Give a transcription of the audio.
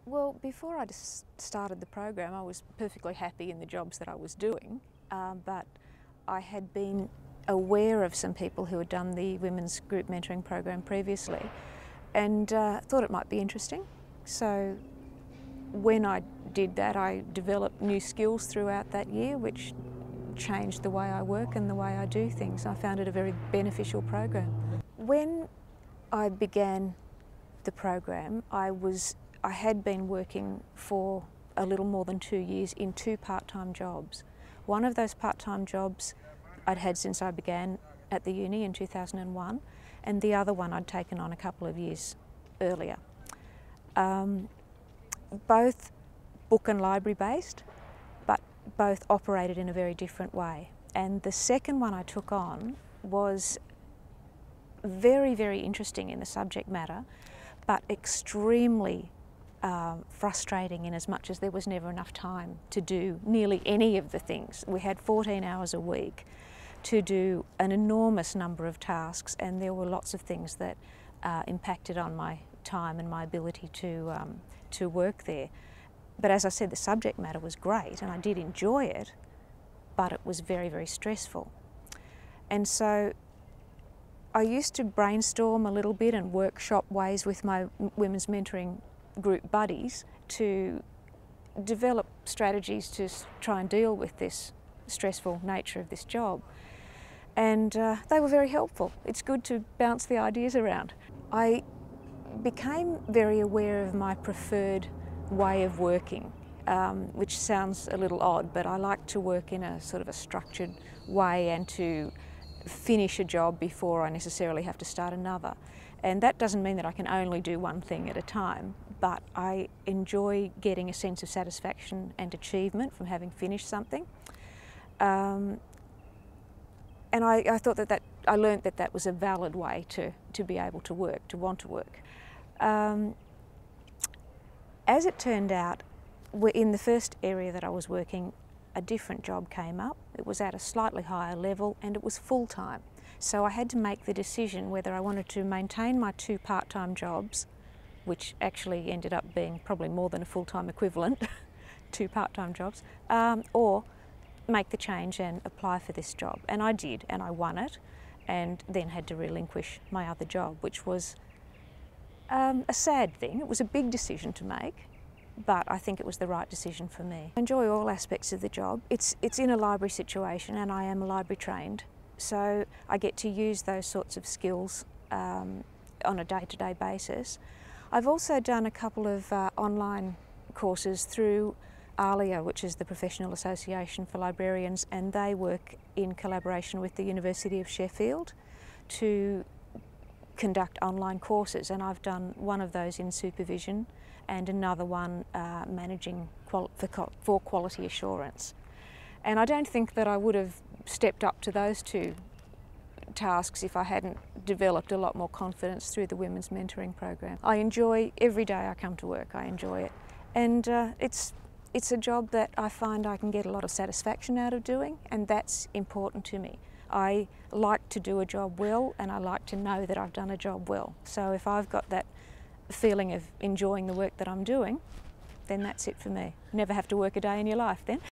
Well, before I just started the program, I was perfectly happy in the jobs that I was doing, but I had been aware of some people who had done the women's group mentoring program previously and thought it might be interesting. So when I did that, I developed new skills throughout that year, which changed the way I work and the way I do things. I found it a very beneficial program. When I began the program, I had been working for a little more than 2 years in 2 part-time jobs. One of those part-time jobs I'd had since I began at the uni in 2001, and the other one I'd taken on a couple of years earlier. Both book and library based, but both operated in a very different way. And the second one I took on was very, very interesting in the subject matter, but extremely frustrating in as much as there was never enough time to do nearly any of the things. We had 14 hours a week to do an enormous number of tasks, and there were lots of things that impacted on my time and my ability to work there. But as I said, the subject matter was great and I did enjoy it, but it was very, very stressful. And so I used to brainstorm a little bit and workshop ways with my women's mentoring group buddies to develop strategies to try and deal with this stressful nature of this job. And they were very helpful. It's good to bounce the ideas around. I became very aware of my preferred way of working, which sounds a little odd, but I like to work in a sort of a structured way and to finish a job before I necessarily have to start another. And that doesn't mean that I can only do one thing at a time, but I enjoy getting a sense of satisfaction and achievement from having finished something. And I thought that I learned that that was a valid way to be able to work, to want to work. As it turned out, in the first area that I was working, a different job came up. It was at a slightly higher level and it was full-time. So I had to make the decision whether I wanted to maintain my 2 part-time jobs, which actually ended up being probably more than a full-time equivalent, 2 part-time jobs, or make the change and apply for this job. And I did, and I won it, and then had to relinquish my other job, which was a sad thing. It was a big decision to make, but I think it was the right decision for me. I enjoy all aspects of the job. It's in a library situation and I am library trained, so I get to use those sorts of skills on a day-to-day basis. I've also done a couple of online courses through ALIA, which is the Professional Association for Librarians, and they work in collaboration with the University of Sheffield to conduct online courses, and I've done one of those in supervision and another one managing for quality assurance. And I don't think that I would have stepped up to those 2 tasks if I hadn't developed a lot more confidence through the women's mentoring program. I enjoy every day I come to work. I enjoy it, and it's a job that I find I can get a lot of satisfaction out of doing, and that's important to me. I like to do a job well, and I like to know that I've done a job well. So if I've got that feeling of enjoying the work that I'm doing, then that's it for me. Never have to work a day in your life then.